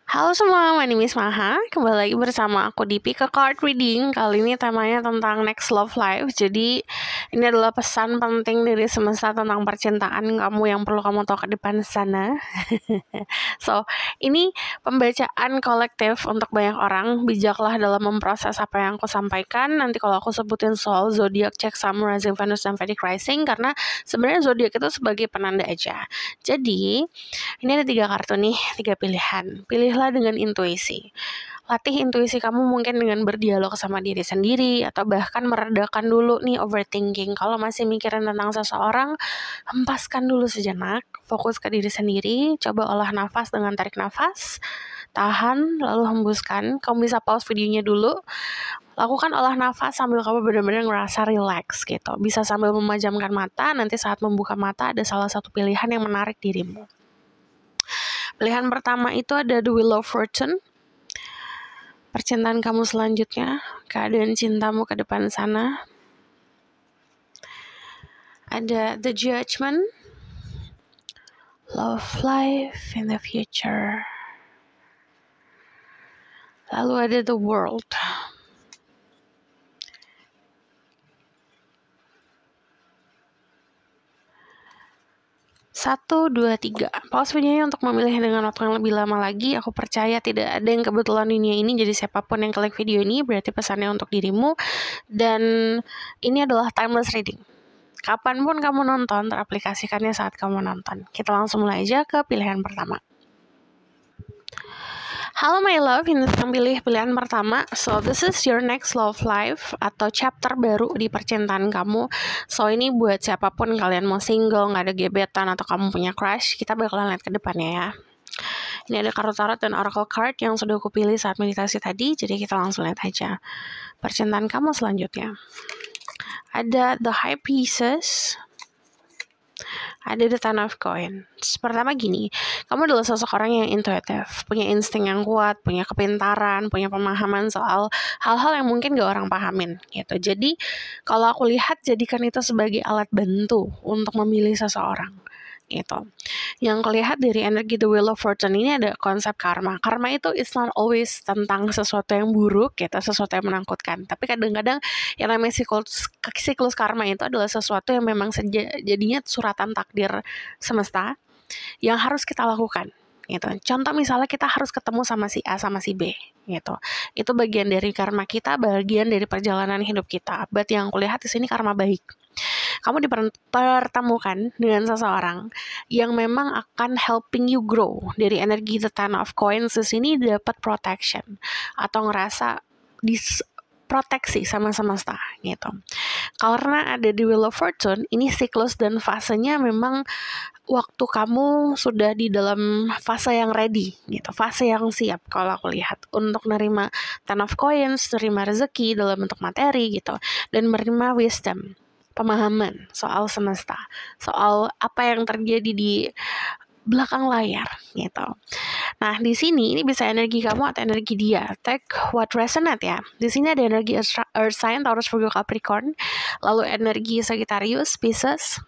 Halo semua, my name is Maha. Kembali lagi bersama aku di Pick a Card Reading. Kali ini temanya tentang Next Love Life. Jadi ini adalah pesan penting dari semesta tentang percintaan kamu yang perlu kamu tahu ke depan sana. So, ini pembacaan kolektif untuk banyak orang. Bijaklah dalam memproses apa yang aku sampaikan. Nanti kalau aku sebutin soal zodiak, cek Sun, Rising, Venus, dan Vedic Rising, karena sebenarnya zodiak itu sebagai penanda aja. Jadi ini ada 3 kartu nih, 3 pilihan. Pilihlah dengan intuisi. Latih intuisi kamu mungkin dengan berdialog sama diri sendiri, atau bahkan meredakan dulu nih overthinking. Kalau masih mikirin tentang seseorang, hempaskan dulu sejenak, fokus ke diri sendiri, coba olah nafas dengan tarik nafas, tahan, lalu hembuskan. Kamu bisa pause videonya dulu, lakukan olah nafas sambil kamu benar-benar ngerasa relax gitu. Bisa sambil memejamkan mata, nanti saat membuka mata ada salah satu pilihan yang menarik dirimu. Pilihan pertama itu ada The Wheel of Fortune. Percintaan kamu selanjutnya, keadaan cintamu ke depan sana. Ada The Judgment, Love Life in the Future. Lalu ada The World. Satu, dua, tiga. Pause videonya untuk memilih dengan waktu yang lebih lama lagi. Aku percaya tidak ada yang kebetulan dunia ini. Jadi siapapun yang klik video ini berarti pesannya untuk dirimu. Dan ini adalah timeless reading. Kapanpun kamu nonton, teraplikasikannya saat kamu nonton. Kita langsung mulai aja ke pilihan pertama. Halo my love, ini yang pilih pilihan pertama. So this is your next love life atau chapter baru di percintaan kamu. So ini buat siapapun, kalian mau single, gak ada gebetan, atau kamu punya crush, kita bakalan lihat ke depannya ya. Ini ada kartu tarot dan oracle card yang sudah aku pilih saat meditasi tadi. Jadi kita langsung lihat aja percintaan kamu selanjutnya. Ada The High Priestess, ada The Ten of Coins. Pertama gini, kamu adalah sosok orang yang intuitif, punya insting yang kuat, punya kepintaran, punya pemahaman soal hal-hal yang mungkin gak orang pahamin gitu. Jadi kalau aku lihat, jadikan itu sebagai alat bantu untuk memilih seseorang gitu. Yang kelihatan dari energi The Wheel of Fortune ini ada konsep karma. Karma itu it's not always tentang sesuatu yang buruk gitu, sesuatu yang menakutkan. Tapi kadang-kadang yang namanya siklus karma itu adalah sesuatu yang memang jadinya suratan takdir semesta yang harus kita lakukan gitu. Contoh misalnya kita harus ketemu sama si A sama si B gitu. Itu bagian dari karma kita, bagian dari perjalanan hidup kita. But yang kulihat di sini karma baik. Kamu dipertemukan dengan seseorang yang memang akan helping you grow. Dari energi The Ten of Coins di sini dapat protection atau ngerasa proteksi sama semesta gitu. Karena ada di Wheel of Fortune, ini siklus dan fasenya memang waktu kamu sudah di dalam fase yang ready gitu, fase yang siap kalau aku lihat untuk nerima Ten of Coins, nerima rezeki dalam bentuk materi gitu, dan menerima wisdom, pemahaman soal semesta, soal apa yang terjadi di belakang layar gitu. Nah, di sini ini bisa energi kamu atau energi dia. Take what resonate ya. Di sini ada energi Earth Sign, Taurus, Virgo, Capricorn, lalu energi Sagittarius, Pisces,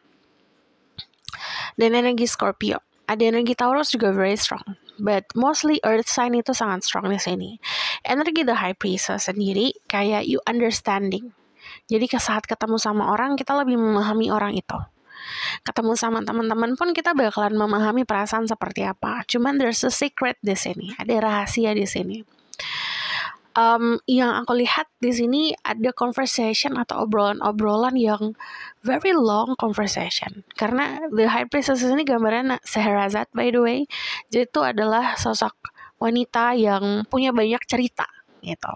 dan energi Scorpio. Ada energi Taurus juga very strong, but mostly Earth Sign itu sangat strong di sini. Energi The High Priestess sendiri kayak you understanding. Jadi saat ketemu sama orang, kita lebih memahami orang itu. Ketemu sama teman-teman pun kita bakalan memahami perasaan seperti apa. Cuman there's a secret di sini, ada rahasia di sini. Yang aku lihat di sini ada conversation atau obrolan yang very long conversation. Karena The High Priestess ini gambarnya Scheherazade by the way. Jadi itu adalah sosok wanita yang punya banyak cerita gitu.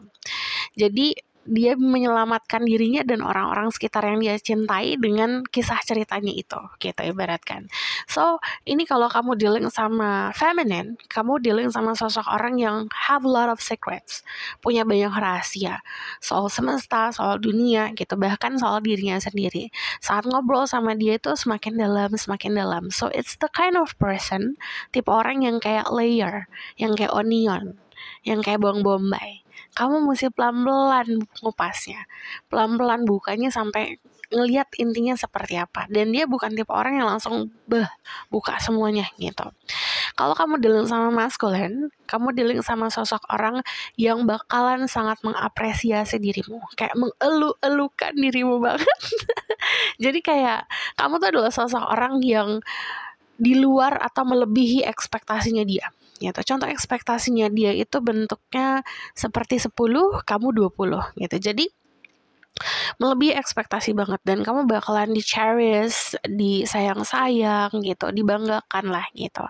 Jadi dia menyelamatkan dirinya dan orang-orang sekitar yang dia cintai dengan kisah ceritanya itu, gitu ibaratkan. So, ini kalau kamu dealing sama feminine, kamu dealing sama sosok orang yang have a lot of secrets, punya banyak rahasia, soal semesta, soal dunia, gitu, bahkan soal dirinya sendiri. Saat ngobrol sama dia itu semakin dalam. So, it's the kind of person, tipe orang yang kayak layer, yang kayak onion, yang kayak bawang bombay. Kamu mesti pelan-pelan ngupasnya, pelan-pelan bukanya sampai ngelihat intinya seperti apa. Dan dia bukan tipe orang yang langsung buka semuanya gitu. Kalau kamu dealing sama maskulin, kamu dealing sama sosok orang yang bakalan sangat mengapresiasi dirimu, kayak mengelu-elukan dirimu banget. Jadi kayak kamu tuh adalah sosok orang yang di luar atau melebihi ekspektasinya dia. Gitu. Contoh ekspektasinya dia itu bentuknya seperti 10, kamu 20 gitu. Jadi melebihi ekspektasi banget dan kamu bakalan di-cherish, disayang-sayang gitu, dibanggakan lah gitu.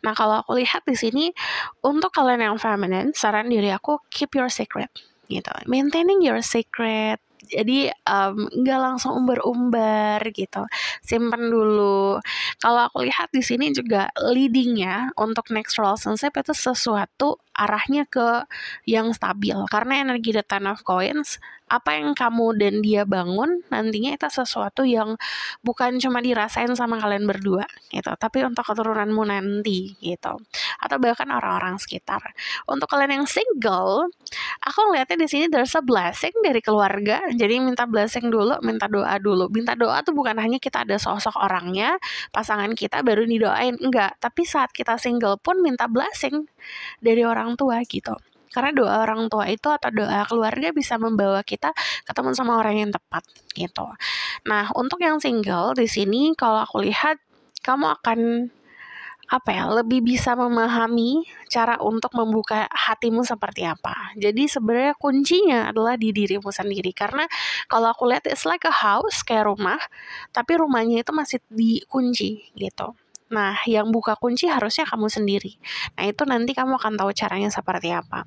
Nah, kalau aku lihat di sini untuk kalian yang feminine, saran diri aku keep your secret gitu. Maintaining your secret. Jadi nggak langsung umbar-umbar gitu, simpen dulu. Kalau aku lihat di sini juga leadingnya untuk next relationship itu sesuatu arahnya ke yang stabil karena energi the Ten of Coins, apa yang kamu dan dia bangun nantinya itu sesuatu yang bukan cuma dirasain sama kalian berdua gitu, tapi untuk keturunanmu nanti gitu, atau bahkan orang-orang sekitar. Untuk kalian yang single, aku ngeliatnya di sini there's a blessing dari keluarga. Jadi minta blessing dulu, minta doa dulu. Minta doa tuh bukan hanya kita ada sosok orangnya, pasangan kita baru didoain, enggak. Tapi saat kita single pun minta blessing dari orang tua gitu. Karena doa orang tua itu atau doa keluarga bisa membawa kita ketemu sama orang yang tepat gitu. Nah, untuk yang single di sini kalau aku lihat kamu akan lebih bisa memahami cara untuk membuka hatimu seperti apa. Jadi sebenarnya kuncinya adalah di dirimu sendiri. Karena kalau aku lihat it's like a house, kayak rumah, tapi rumahnya itu masih dikunci gitu. Nah, yang buka kunci harusnya kamu sendiri. Nah, itu nanti kamu akan tahu caranya seperti apa.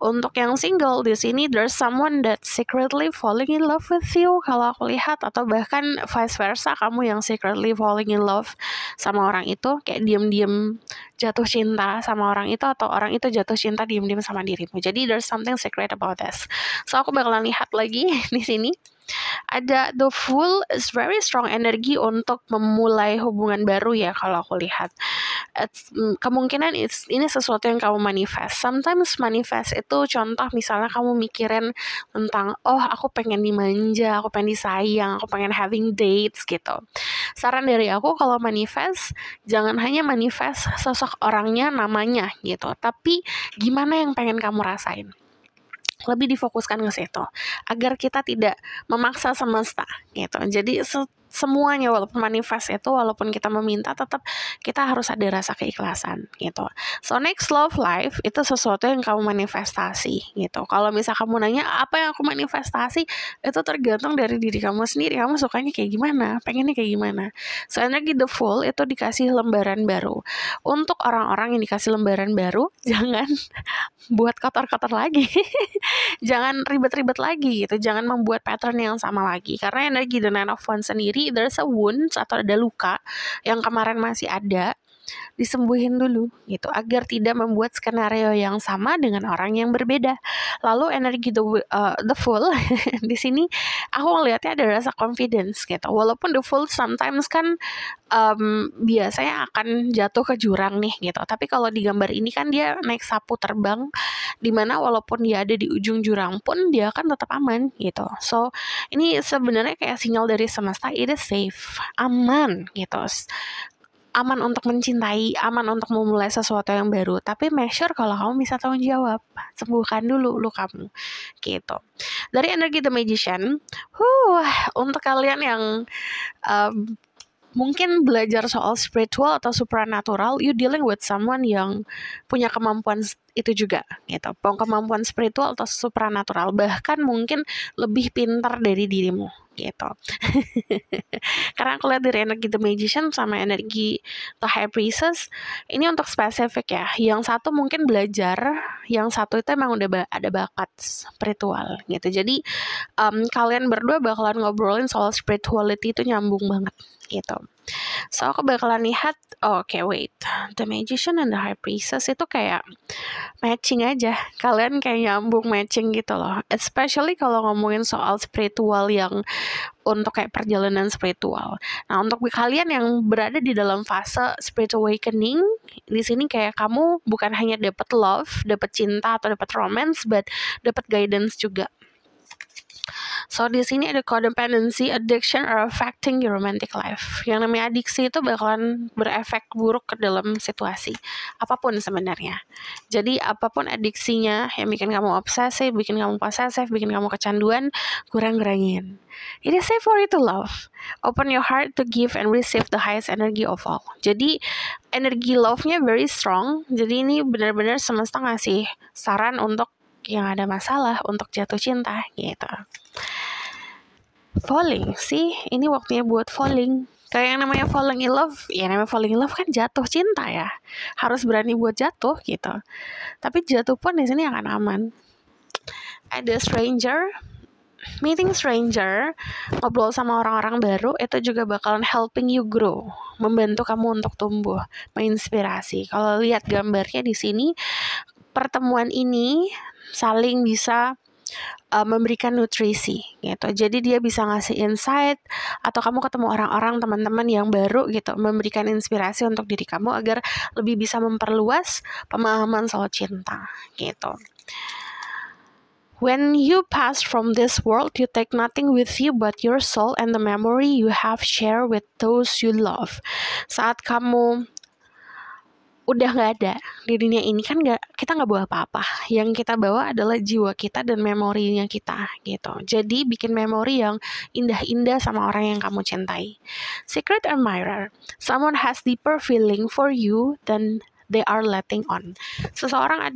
Untuk yang single di sini there's someone that secretly falling in love with you kalau aku lihat, atau bahkan vice versa, kamu yang secretly falling in love sama orang itu, kayak diam-diam jatuh cinta sama orang itu, atau orang itu jatuh cinta diam-diam sama dirimu. Jadi there's something secret about this. So aku bakalan lihat lagi di sini. Ada the Fool is very strong energi untuk memulai hubungan baru ya kalau aku lihat. Kemungkinan ini sesuatu yang kamu manifest. Sometimes manifest itu contoh misalnya kamu mikirin tentang aku pengen dimanja, aku pengen disayang, aku pengen having dates gitu. Saran dari aku kalau manifest jangan hanya manifest sosok orangnya, namanya gitu, tapi gimana yang pengen kamu rasain. Lebih difokuskan ke situ agar kita tidak memaksa semesta gitu. Jadi semuanya walaupun manifest itu, walaupun kita meminta, tetap kita harus ada rasa keikhlasan gitu. So next love life itu sesuatu yang kamu manifestasi gitu. Kalau misal kamu nanya apa yang aku manifestasi, itu tergantung dari diri kamu sendiri. Kamu sukanya kayak gimana, pengennya kayak gimana. So energi the Fool itu dikasih lembaran baru. Untuk orang-orang yang dikasih lembaran baru, jangan buat kotor-kotor lagi. Jangan ribet-ribet lagi gitu, jangan membuat pattern yang sama lagi. Karena energi the Nine of Wands sendiri, there's a wound atau ada luka yang kemarin masih ada, disembuhin dulu gitu agar tidak membuat skenario yang sama dengan orang yang berbeda. Lalu energi the Fool di sini aku ngelihatnya ada rasa confidence gitu. Walaupun the Fool sometimes kan biasanya akan jatuh ke jurang nih gitu. Tapi kalau di gambar ini kan dia naik sapu terbang, dimana walaupun dia ada di ujung jurang pun dia akan tetap aman gitu. So ini sebenarnya kayak sinyal dari semesta, it is safe, aman gitu. Aman untuk mencintai, aman untuk memulai sesuatu yang baru. Tapi make sure kalau kamu bisa tanggung jawab, sembuhkan dulu lukamu gitu. Dari energi The Magician, untuk kalian yang mungkin belajar soal spiritual atau supernatural, you dealing with someone yang punya kemampuan itu juga gitu, kemampuan spiritual atau supernatural, bahkan mungkin lebih pintar dari dirimu gitu. Karena aku lihat dari energi The Magician sama energi The High Priestess, ini untuk spesifik ya. Yang satu mungkin belajar, yang satu itu emang udah ada bakat spiritual gitu. Jadi kalian berdua bakalan ngobrolin soal spirituality itu nyambung banget gitu. So aku bakalan lihat, wait, The Magician and The High Priestess itu kayak matching aja. Kalian kayak nyambung, matching gitu loh. Especially kalau ngomongin soal spiritual yang untuk kayak perjalanan spiritual. Nah, untuk kalian yang berada di dalam fase spiritual awakening, di sini kayak kamu bukan hanya dapat love, dapat cinta atau dapat romance, but dapat guidance juga. So di sini ada codependency, addiction are affecting your romantic life. Yang namanya adiksi itu bakalan berefek buruk ke dalam situasi apapun sebenarnya. Jadi apapun adiksinya yang bikin kamu obsesif, bikin kamu posesif, bikin kamu kecanduan, kurang-kurangin. It is safe for you to love. Open your heart to give and receive the highest energy of all. Jadi energi love-nya very strong. Jadi ini benar-benar semesta ngasih saran untuk yang ada masalah, untuk jatuh cinta gitu. Falling sih, ini waktunya buat falling. Kayak yang namanya falling in love, ya namanya falling in love kan jatuh cinta ya. Harus berani buat jatuh gitu. Tapi jatuh pun di sini akan aman. Ada meeting stranger, ngobrol sama orang-orang baru itu juga bakalan helping you grow, membantu kamu untuk tumbuh, menginspirasi. Kalau lihat gambarnya di sini, pertemuan ini saling bisa memberikan nutrisi gitu. Jadi dia bisa ngasih insight atau kamu ketemu orang-orang teman-teman yang baru gitu, memberikan inspirasi untuk diri kamu agar lebih bisa memperluas pemahaman soal cinta gitu. When you pass from this world, you take nothing with you but your soul and the memory you have shared with those you love. Saat kamu udah nggak ada di dunia ini kan kita nggak bawa apa-apa. Yang kita bawa adalah jiwa kita dan memorinya kita gitu. Jadi bikin memori yang indah-indah sama orang yang kamu cintai. Secret admirer, someone has deeper feeling for you than they are letting on. Seseorang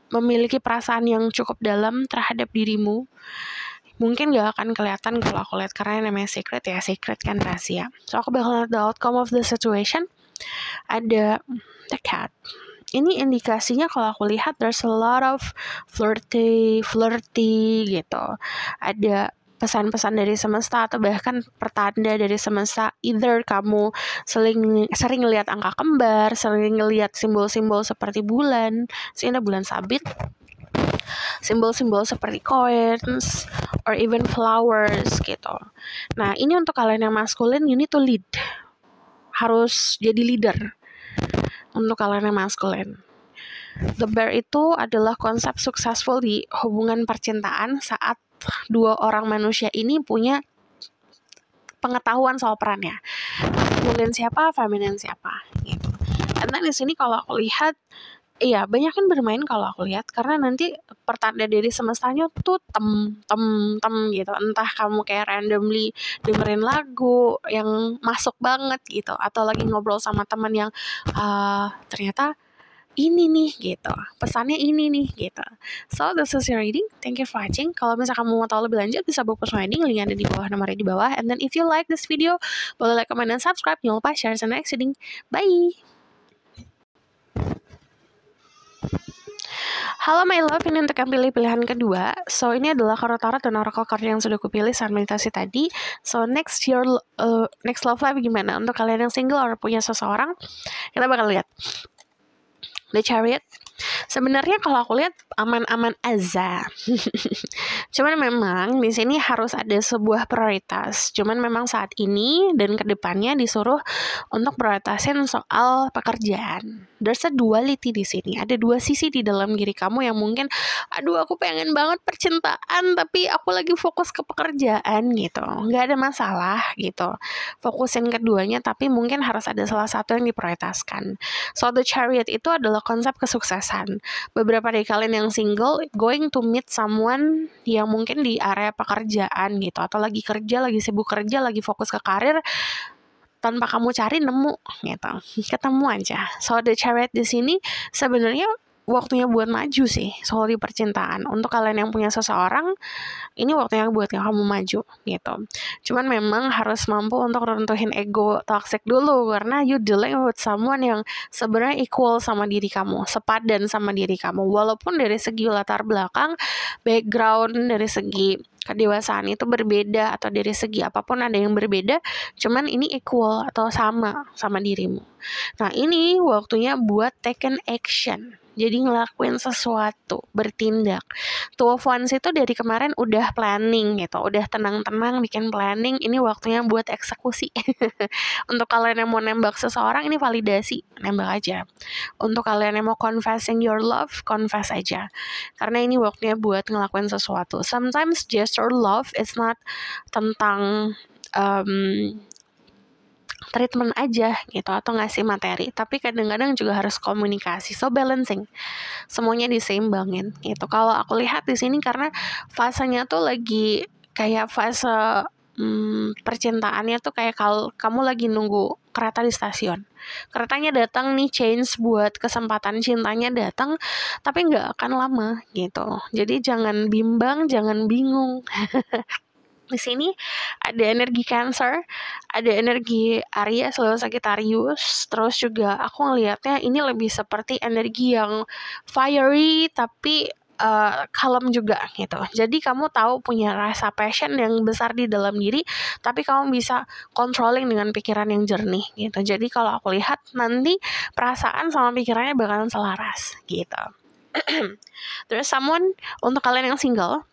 memiliki perasaan yang cukup dalam terhadap dirimu. Mungkin gak akan kelihatan kalau aku lihat karena namanya secret ya, secret kan rahasia. So aku bakal lihat the outcome of the situation. Ada the cat. Ini indikasinya kalau aku lihat there's a lot of flirty gitu. Ada pesan-pesan dari semesta atau bahkan pertanda dari semesta. Either kamu sering lihat angka kembar, sering lihat simbol-simbol seperti bulan, sini ada bulan sabit, simbol-simbol seperti coins or even flowers gitu. Nah ini untuk kalian yang maskulin, you need to lead, harus jadi leader untuk kalian yang maskulin. The bear itu adalah konsep successful di hubungan percintaan saat dua orang manusia ini punya pengetahuan soal perannya, maskulin siapa, feminin siapa gitu. Karena di sini kalau aku lihat, iya banyak kan bermain kalau aku lihat, karena nanti pertanda dari semestanya tuh tem gitu. Entah kamu kayak randomly dengerin lagu yang masuk banget gitu, atau lagi ngobrol sama teman yang ternyata ini nih gitu, pesannya ini nih gitu. So this is your reading. Thank you for watching. Kalau misalnya kamu mau tahu lebih lanjut bisa buka personal reading, link ada di bawah, nomornya di bawah. And then if you like this video, boleh like, comment, dan subscribe. Jangan lupa share sama next reading. Bye. Halo my love, ini untuk yang pilih pilihan kedua. So ini adalah tarot dan oracle card yang sudah kupilih saat meditasi tadi. So next love life gimana? Untuk kalian yang single atau punya seseorang, kita bakal lihat The Chariot. Sebenarnya kalau aku lihat aman-aman aja. Cuman memang di sini harus ada sebuah prioritas. Cuman memang saat ini dan kedepannya disuruh untuk prioritasin soal pekerjaan. There's a duality di sini. Ada dua sisi di dalam diri kamu yang mungkin, aduh aku pengen banget percintaan tapi aku lagi fokus ke pekerjaan gitu. Nggak ada masalah gitu. Fokusin keduanya tapi mungkin harus ada salah satu yang diprioritaskan. So The Chariot itu adalah konsep kesuksesan. Beberapa dari kalian yang single going to meet someone yang mungkin di area pekerjaan gitu, atau lagi kerja, lagi sibuk kerja, lagi fokus ke karir, tanpa kamu cari nemu gitu, ketemu aja. So The Chariot di sini sebenarnya waktunya buat maju sih soal di percintaan. Untuk kalian yang punya seseorang, ini waktunya buat kamu maju gitu. Cuman memang harus mampu untuk runtuhin ego toxic dulu, karena you dealing with someone yang sebenarnya equal sama diri kamu, sepadan sama diri kamu. Walaupun dari segi latar belakang, background, dari segi kedewasaan itu berbeda, atau dari segi apapun ada yang berbeda, cuman ini equal atau sama dirimu. Nah ini waktunya buat taken action Jadi ngelakuin sesuatu, bertindak. Two of Wands itu dari kemarin udah planning gitu, udah tenang-tenang bikin planning, ini waktunya buat eksekusi. Untuk kalian yang mau nembak seseorang, ini validasi, nembak aja. Untuk kalian yang mau confessing your love, confess aja. Karena ini waktunya buat ngelakuin sesuatu. Sometimes gesture love is not tentang treatment aja gitu atau ngasih materi, tapi kadang-kadang juga harus komunikasi. So balancing, semuanya diseimbangin gitu. Kalau aku lihat di sini karena fasenya tuh lagi kayak fase percintaannya tuh kayak kalau kamu lagi nunggu kereta di stasiun. Keretanya datang nih, change buat kesempatan cintanya datang, tapi nggak akan lama gitu. Jadi jangan bimbang, jangan bingung. Di sini ada energi Cancer, ada energi Aries, lalu Sagittarius, terus juga aku ngelihatnya ini lebih seperti energi yang fiery tapi kalem juga gitu. Jadi kamu tahu punya rasa passion yang besar di dalam diri, tapi kamu bisa controlling dengan pikiran yang jernih gitu. Jadi kalau aku lihat nanti perasaan sama pikirannya bakalan selaras gitu. Terus someone untuk kalian yang single,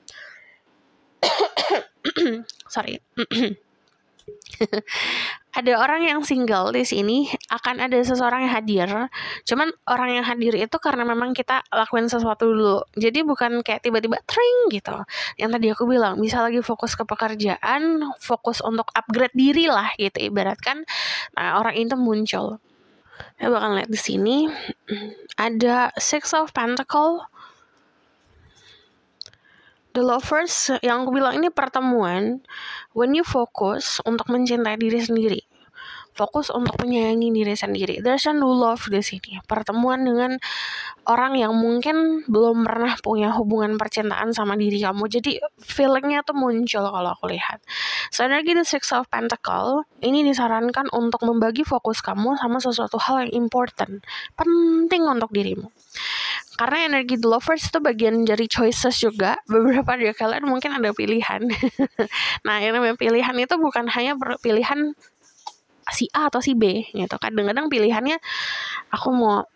sorry. Ada orang yang single di sini, akan ada seseorang yang hadir. Cuman orang yang hadir itu karena memang kita lakuin sesuatu dulu. Jadi bukan kayak tiba-tiba tring gitu. Yang tadi aku bilang, bisa lagi fokus ke pekerjaan, fokus untuk upgrade diri lah gitu ibaratkan. Nah, orang itu muncul. Saya bakal lihat di sini ada Six of Pentacles. The Lovers, yang aku bilang ini pertemuan when you focus untuk mencintai diri sendiri, fokus untuk menyayangi diri sendiri. There's a new love di sini. Pertemuan dengan orang yang mungkin belum pernah punya hubungan percintaan sama diri kamu. Jadi feelingnya tuh muncul kalau aku lihat. So energi the Six of Pentacles ini disarankan untuk membagi fokus kamu sama sesuatu hal yang important, penting untuk dirimu. Karena energi The Lovers itu bagian dari choices juga. Beberapa dari kalian mungkin ada pilihan. Nah, yang namanya pilihan itu bukan hanya pilihan si A atau si B gitu. Kadang-kadang pilihannya aku mau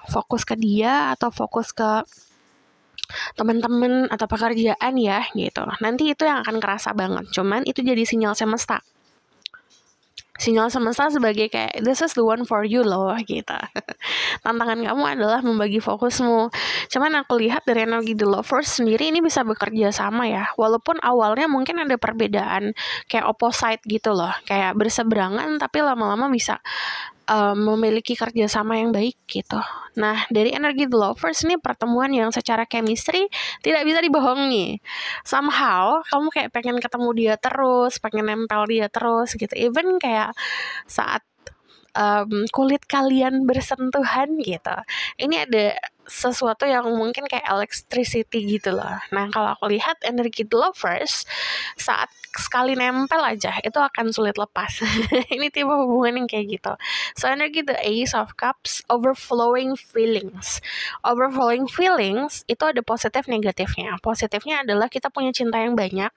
fokus ke dia atau fokus ke teman-teman atau pekerjaan ya gitu. Nanti itu yang akan kerasa banget. Cuman itu jadi sinyal semesta. Sinyal semesta sebagai kayak this is the one for you loh gitu. Tantangan kamu adalah membagi fokusmu. Cuman aku lihat dari energi The Lovers sendiri ini bisa bekerja sama ya. Walaupun awalnya mungkin ada perbedaan kayak opposite gitu loh, kayak berseberangan tapi lama-lama bisa memiliki kerjasama yang baik gitu. Nah, dari energi The Lovers ini pertemuan yang secara chemistry tidak bisa dibohongi. Somehow kamu kayak pengen ketemu dia terus, pengen nempel dia terus gitu. Even kayak saat kulit kalian bersentuhan gitu. Ini ada sesuatu yang mungkin kayak electricity gitu loh. Nah, kalau aku lihat energi The Lovers saat sekali nempel aja itu akan sulit lepas. Ini tipe hubungan yang kayak gitu. So energi The Ace of Cups, overflowing feelings. Overflowing feelings itu ada positif negatifnya. Positifnya adalah kita punya cinta yang banyak.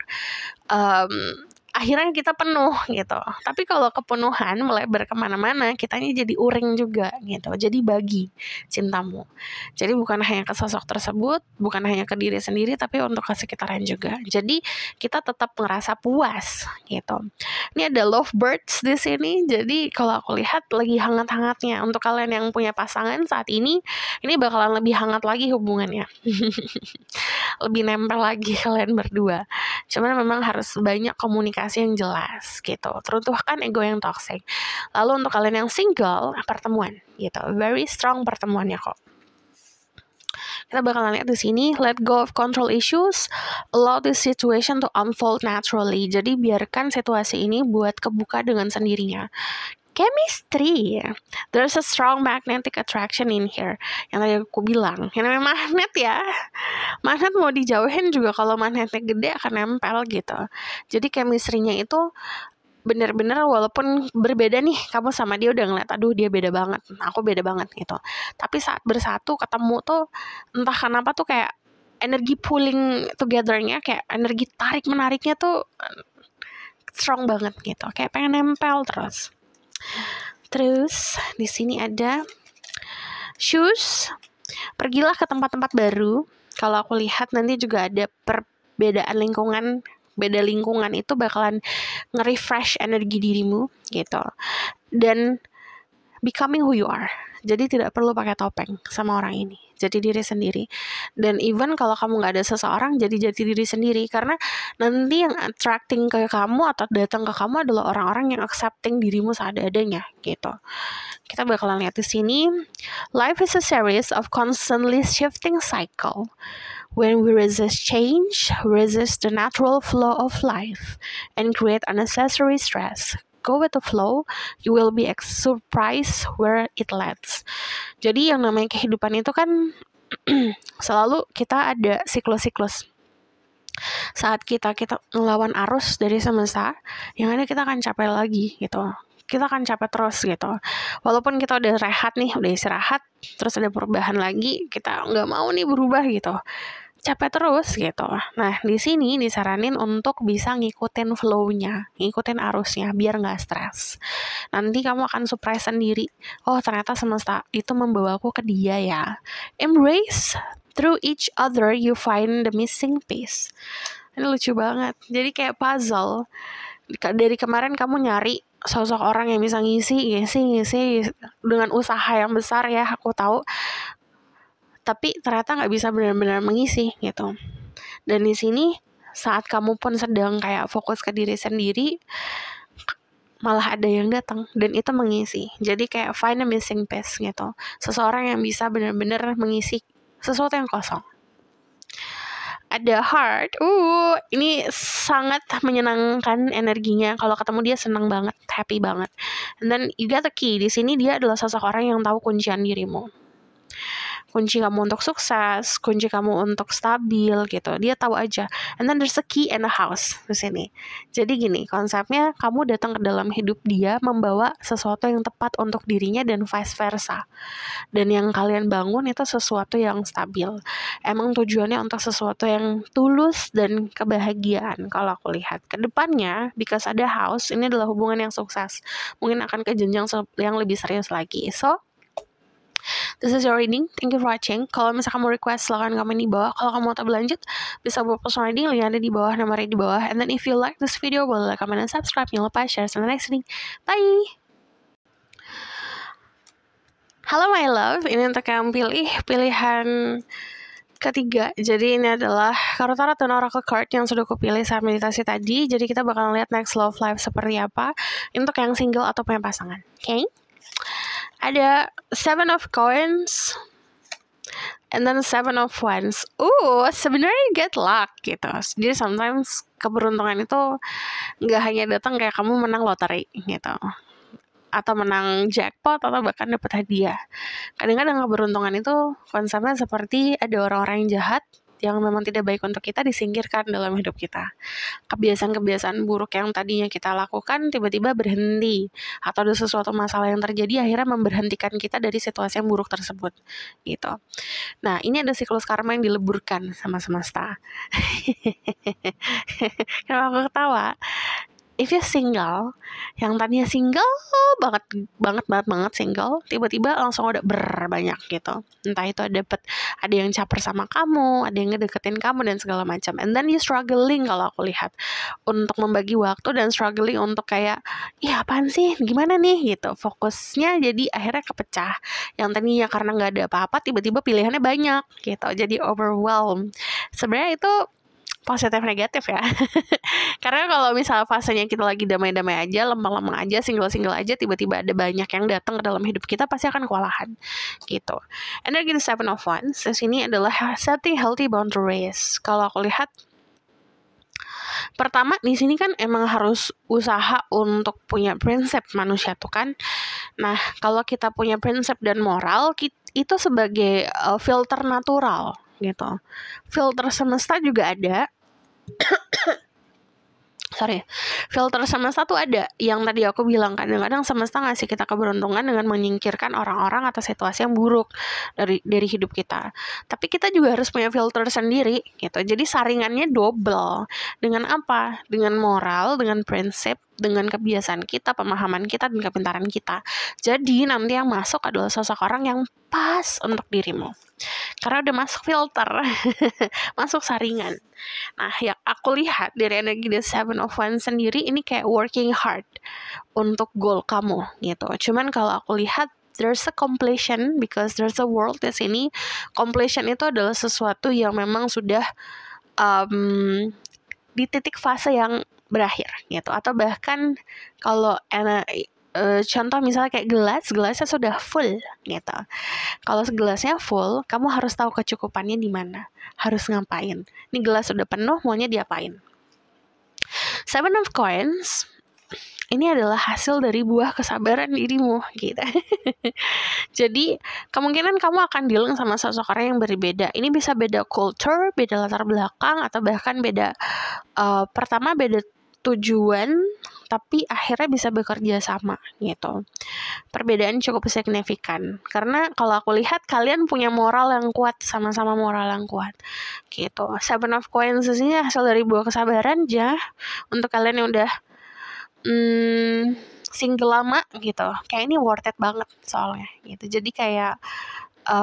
Akhirnya kita penuh gitu. Tapi kalau kepenuhan melebar kemana-mana, kitanya jadi uring juga gitu. Jadi bagi cintamu. Jadi bukan hanya ke sosok tersebut, bukan hanya ke diri sendiri, tapi untuk ke sekitaran juga. Jadi kita tetap ngerasa puas gitu. Ini ada lovebirds di sini. Jadi kalau aku lihat lagi hangat-hangatnya. Untuk kalian yang punya pasangan saat ini bakalan lebih hangat lagi hubungannya. Lebih nempel lagi kalian berdua. Cuman memang harus banyak komunikasi yang jelas gitu. Teruntuhkan ego yang toxic. Lalu untuk kalian yang single, pertemuan gitu. Very strong pertemuannya kok. Kita bakalan lihat di sini, let go of control issues, allow this situation to unfold naturally. Jadi biarkan situasi ini buat kebuka dengan sendirinya. Chemistry, there's a strong magnetic attraction in here. Yang tadi aku bilang, yang namanya magnet ya. Magnet mau dijauhin juga kalau magnetnya gede akan nempel gitu. Jadi chemistry-nya itu bener-bener walaupun berbeda nih, kamu sama dia udah ngeliat, aduh dia beda banget, aku beda banget gitu. Tapi saat bersatu ketemu tuh entah kenapa tuh kayak energi pulling together-nya, kayak energi tarik menariknya tuh strong banget gitu. Kayak pengen nempel terus. Terus di sini ada shoes, Pergilah ke tempat-tempat baru. Kalau aku lihat nanti juga ada perbedaan lingkungan. Beda lingkungan itu bakalan nge-refresh energi dirimu gitu. Dan becoming who you are. Jadi tidak perlu pakai topeng sama orang ini. Jadi diri sendiri. Dan even kalau kamu gak ada seseorang, jadi diri sendiri. Karena nanti yang attracting ke kamu atau datang ke kamu adalah orang-orang yang accepting dirimu seadanya gitu. Kita bakalan lihat di sini. Life is a series of constantly shifting cycle. When we resist change, resist the natural flow of life, and create unnecessary stress. Go with the flow, you will be surprised where it leads. Jadi yang namanya kehidupan itu kan selalu kita ada siklus-siklus. Saat kita melawan arus dari semesta, yang ada kita akan capek lagi gitu. Kita akan capek terus gitu. Walaupun kita udah rehat nih, udah istirahat, terus ada perubahan lagi, kita nggak mau nih berubah gitu. Capek terus gitu. Nah, di sini disaranin untuk bisa ngikutin flow-nya, ngikutin arusnya biar nggak stres. Nanti kamu akan surprise sendiri. Oh, ternyata semesta itu membawaku ke dia ya. Embrace through each other you find the missing piece. Ini lucu banget. Jadi kayak puzzle. Dari kemarin kamu nyari sosok orang yang bisa ngisi dengan usaha yang besar ya, aku tahu. Tapi ternyata nggak bisa benar-benar mengisi gitu. Dan di sini saat kamu pun sedang kayak fokus ke diri sendiri, malah ada yang datang dan itu mengisi. Jadi kayak find a missing piece gitu. Seseorang yang bisa benar-benar mengisi sesuatu yang kosong. Ada heart, ini sangat menyenangkan energinya. Kalau ketemu dia senang banget, happy banget. And then you got the key. Di sini dia adalah sosok orang yang tahu kuncian dirimu. Kunci kamu untuk sukses, kunci kamu untuk stabil gitu. Dia tahu aja. And then there's a key and a house di sini. Jadi gini, konsepnya kamu datang ke dalam hidup dia membawa sesuatu yang tepat untuk dirinya dan vice versa. Dan yang kalian bangun itu sesuatu yang stabil. Emang tujuannya untuk sesuatu yang tulus dan kebahagiaan. Kalau aku lihat ke depannya, because ada house, ini adalah hubungan yang sukses. Mungkin akan ke jenjang yang lebih serius lagi. So, this is your reading. Thank you for watching. Kalau misalkan kamu request, silahkan komen di bawah. Kalau kamu mau berlanjut, bisa buat personal reading. Link ada di bawah, nomornya di bawah. And then if you like this video, boleh like, comment, dan subscribe. Jangan lupa share. See you in the next reading. Bye! Halo my love, ini untuk yang pilih pilihan ketiga. Jadi ini adalah Tarot dan Oracle card yang sudah aku pilih saat meditasi tadi. Jadi kita bakal lihat next love life seperti apa untuk yang single atau punya pasangan. Okay? Ada 7 of coins and then 7 of wands. Sebenarnya get luck gitu. Jadi sometimes keberuntungan itu nggak hanya datang kayak kamu menang lotre gitu, atau menang jackpot, atau bahkan dapat hadiah. Kadang-kadang keberuntungan itu konsepnya seperti ada orang-orang yang jahat yang memang tidak baik untuk kita disingkirkan dalam hidup kita. Kebiasaan-kebiasaan buruk yang tadinya kita lakukan tiba-tiba berhenti, atau ada sesuatu masalah yang terjadi akhirnya memberhentikan kita dari situasi yang buruk tersebut gitu. Nah, ini ada siklus karma yang dileburkan sama semesta. Kenapa aku ketawa? If you're single, yang tadinya single banget single, tiba-tiba langsung udah berbanyak gitu. Entah itu ada yang caper sama kamu, ada yang ngedeketin kamu dan segala macam. And then you struggling kalau aku lihat untuk membagi waktu dan struggling untuk kayak, apaan sih, gimana nih gitu. Fokusnya jadi akhirnya kepecah. Yang tadinya karena nggak ada apa-apa, tiba-tiba pilihannya banyak gitu. Jadi overwhelmed. Sebenarnya itu positif negatif ya. Karena kalau misalnya fasenya kita lagi damai-damai aja, lemah-lemah aja, single-single aja, tiba-tiba ada banyak yang datang ke dalam hidup kita, pasti akan kewalahan gitu. Energi the 7 of wands di sini adalah setting healthy boundaries. Kalau aku lihat, pertama di sini kan emang harus usaha untuk punya prinsip manusia tuh kan. Nah, kalau kita punya prinsip dan moral, itu sebagai filter natural gitu. Filter semesta juga ada. Filter semesta tuh ada. Yang tadi aku bilang, kadang-kadang semesta ngasih kita keberuntungan dengan menyingkirkan orang-orang atau situasi yang buruk dari hidup kita. Tapi kita juga harus punya filter sendiri gitu. Jadi saringannya double. Dengan apa? Dengan moral, dengan prinsip, dengan kebiasaan kita, pemahaman kita, dan kepintaran kita. Jadi nanti yang masuk adalah sosok orang yang pas untuk dirimu. Karena udah masuk filter, masuk saringan. Nah, yang aku lihat dari energi The Seven of Wands sendiri, ini kayak working hard untuk goal kamu gitu. Cuman kalau aku lihat, there's a completion because there's a world di sini. Completion itu adalah sesuatu yang memang sudah di titik fase yang berakhir gitu. Atau bahkan kalau contoh misalnya kayak gelasnya sudah full gitu. Kalau gelasnya full, kamu harus tahu kecukupannya di mana, harus ngapain. Ini gelas sudah penuh, maunya diapain. Seven of Coins ini adalah hasil dari buah kesabaran dirimu gitu. Jadi kemungkinan kamu akan dealing sama sosok orang yang berbeda. Ini bisa beda culture, beda latar belakang, atau bahkan beda pertama beda tujuan, tapi akhirnya bisa bekerja sama gitu. Perbedaan cukup signifikan. Karena kalau aku lihat kalian punya moral yang kuat, sama-sama moral yang kuat gitu. Seven of Coins ini hasil dari buah kesabaran aja. Untuk kalian yang udah single lama gitu, kayak ini worth it banget soalnya gitu. Jadi kayak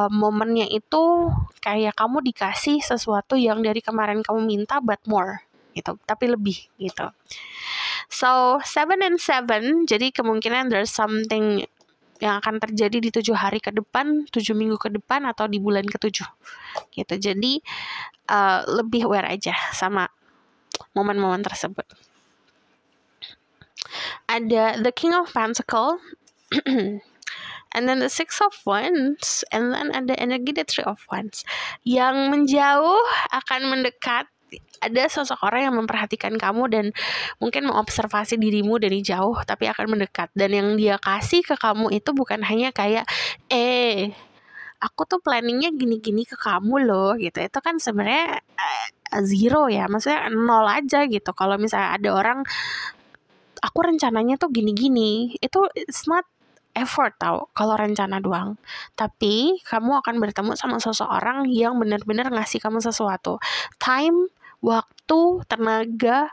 momennya itu kayak kamu dikasih sesuatu yang dari kemarin kamu minta but more gitu, tapi lebih gitu. So 7 and 7, jadi kemungkinan there's something yang akan terjadi di 7 hari ke depan, 7 minggu ke depan, atau di bulan ke-7 gitu. Jadi lebih aware aja sama momen-momen tersebut. Ada the King of Pentacles, and then the Six of Wands, and then ada energi the Three of Wands. Yang menjauh akan mendekat. Ada sosok orang yang memperhatikan kamu dan mungkin mengobservasi dirimu dari jauh, tapi akan mendekat. Dan yang dia kasih ke kamu itu bukan hanya kayak aku tuh planningnya gini-gini ke kamu loh gitu. Itu kan sebenarnya zero ya, maksudnya 0 aja gitu. Kalau misalnya ada orang, aku rencananya tuh gini-gini, itu it's not effort tau kalau rencana doang. Tapi kamu akan bertemu sama seseorang yang benar-benar ngasih kamu sesuatu. Time, waktu, tenaga,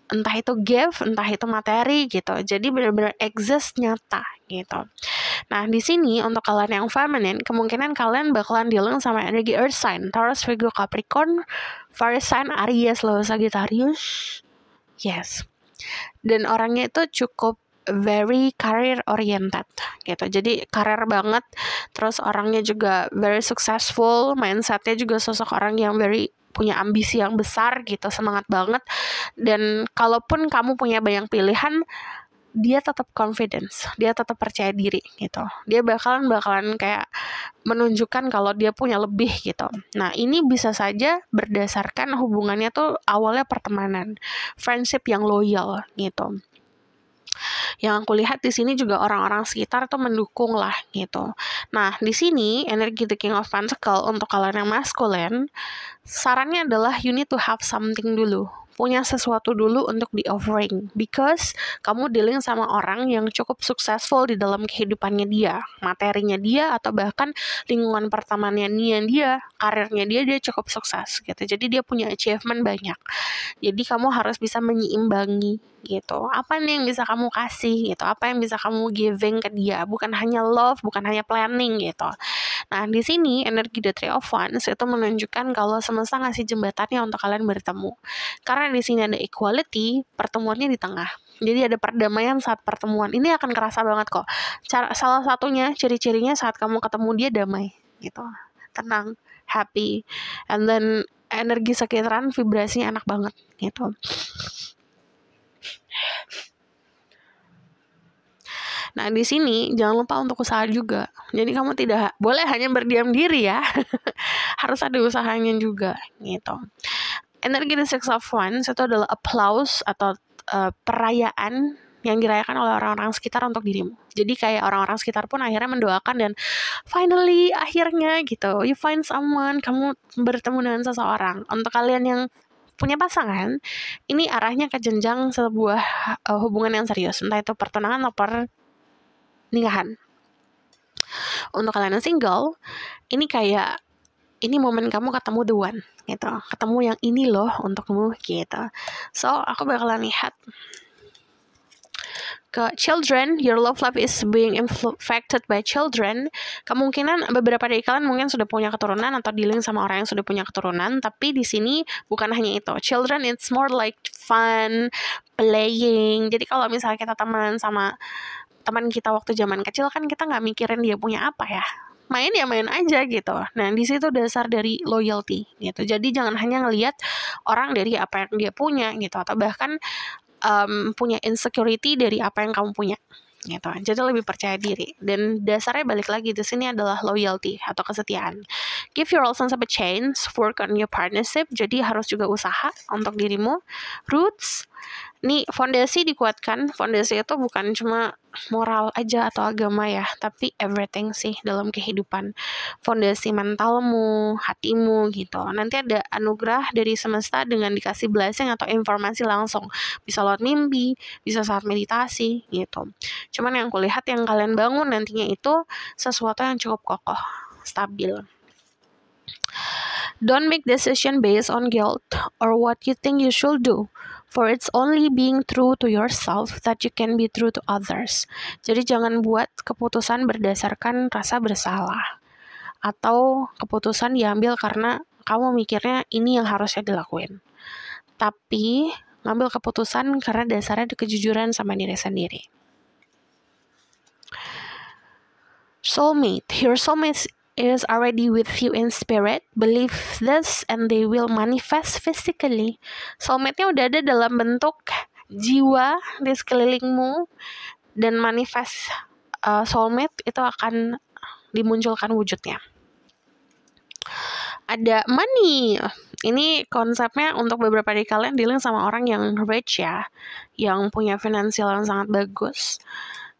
entah itu gift, entah itu materi gitu. Jadi benar-benar exist, nyata gitu. Nah, di sini untuk kalian yang feminine, kemungkinan kalian bakalan dealing sama energi earth sign, Taurus, Virgo, Capricorn, fire sign, Aries, Leo, Sagittarius. Yes. Dan orangnya itu cukup very career oriented gitu. Jadi karir banget. Terus orangnya juga very successful. Mindsetnya juga sosok orang yang very punya ambisi yang besar gitu. Semangat banget. Dan kalaupun kamu punya banyak pilihan, dia tetap confidence, dia tetap percaya diri gitu. Dia bakalan kayak menunjukkan kalau dia punya lebih gitu. Nah, ini bisa saja berdasarkan hubungannya tuh awalnya pertemanan, friendship yang loyal gitu. Yang aku lihat di sini juga orang-orang sekitar tuh mendukung lah gitu. Nah, di sini energi The King of Pentacles untuk kalian yang maskulin, sarannya adalah you need to have something dulu. Punya sesuatu dulu untuk di offering, because kamu dealing sama orang yang cukup successful di dalam kehidupannya dia, materinya dia, atau bahkan lingkungan pertemanannya dia, karirnya dia cukup sukses gitu. Jadi dia punya achievement banyak. Jadi kamu harus bisa menyeimbangi gitu. Apa nih yang bisa kamu kasih gitu? Apa yang bisa kamu giving ke dia? Bukan hanya love, bukan hanya planning gitu. Nah, di sini energi The Three of Wands itu menunjukkan kalau semesta ngasih jembatannya untuk kalian bertemu. Karena di sini ada equality, pertemuannya di tengah. Jadi ada perdamaian saat pertemuan. Ini akan kerasa banget kok. Salah satunya, ciri-cirinya saat kamu ketemu dia damai gitu. Tenang, happy. And then energi sekitaran vibrasinya enak banget gitu. Nah, di sini jangan lupa untuk usaha juga. Jadi kamu tidak boleh hanya berdiam diri ya. Harus ada usahanya juga gitu. Energi The Six of Wands itu adalah applause atau perayaan yang dirayakan oleh orang-orang sekitar untuk dirimu. Jadi kayak orang-orang sekitar pun akhirnya mendoakan dan finally akhirnya gitu, you find someone, kamu bertemu dengan seseorang. Untuk kalian yang punya pasangan, ini arahnya ke jenjang sebuah hubungan yang serius, entah itu pertunangan atau pernikahan. Untuk kalian yang single, ini kayak ini momen kamu ketemu the one gitu, ketemu yang ini loh untukmu gitu. So aku bakalan lihat ke children, your love life is being affected by children. Kemungkinan beberapa dari kalian mungkin sudah punya keturunan atau dealing sama orang yang sudah punya keturunan, tapi di sini bukan hanya itu. Children, it's more like fun, playing. Jadi kalau misalnya kita temenan sama teman kita waktu zaman kecil, kan kita nggak mikirin dia punya apa ya. Main ya main aja gitu. Nah, di situ dasar dari loyalty gitu. Jadi jangan hanya ngelihat orang dari apa yang dia punya gitu, atau bahkan punya insecurity dari apa yang kamu punya gitu. Jadi lebih percaya diri, dan dasarnya balik lagi di sini adalah loyalty atau kesetiaan. Give your relationship a chance, work on your partnership. Jadi harus juga usaha untuk dirimu. Roots, nih fondasi dikuatkan. Fondasi itu bukan cuma moral aja atau agama ya, tapi everything sih dalam kehidupan. Fondasi mentalmu, hatimu gitu. Nanti ada anugerah dari semesta dengan dikasih blessing atau informasi langsung. Bisa lewat mimpi, bisa saat meditasi gitu. Cuman yang kulihat yang kalian bangun nantinya itu sesuatu yang cukup kokoh, stabil. Don't make decision based on guilt or what you think you should do, for it's only being true to yourself that you can be true to others. Jadi jangan buat keputusan berdasarkan rasa bersalah, atau keputusan diambil karena kamu mikirnya ini yang harusnya dilakuin. Tapi ngambil keputusan karena dasarnya di kejujuran sama diri sendiri. Soulmate, your soulmate is already with you in spirit. Believe this and they will manifest physically. Soulmate-nya udah ada dalam bentuk jiwa di sekelilingmu, dan manifest soulmate itu akan dimunculkan wujudnya. Ada money. Ini konsepnya untuk beberapa dari kalian dealing sama orang yang rich ya, yang punya finansial yang sangat bagus.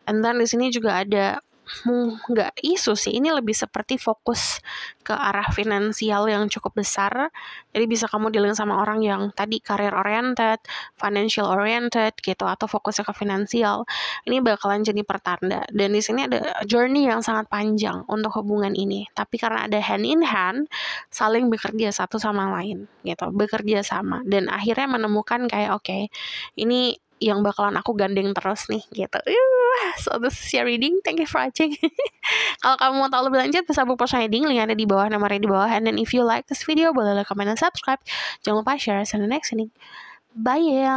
And then di sini juga ada nggak isu sih, ini lebih seperti fokus ke arah finansial yang cukup besar. Jadi bisa kamu dealing sama orang yang tadi career oriented, financial oriented gitu, atau fokusnya ke finansial. Ini bakalan jadi pertanda, dan di sini ada journey yang sangat panjang untuk hubungan ini. Tapi karena ada hand in hand, saling bekerja satu sama lain gitu, bekerja sama, dan akhirnya menemukan kayak oke, ini yang bakalan aku gandeng terus nih gitu. So this is your reading. Thank you for watching. Kalau kamu mau tahu lebih lanjut bisa book personal reading, link ada di bawah, nomornya di bawah. And then if you like this video, boleh like, comment, dan subscribe. Jangan lupa share. See you in the next reading. Bye ya.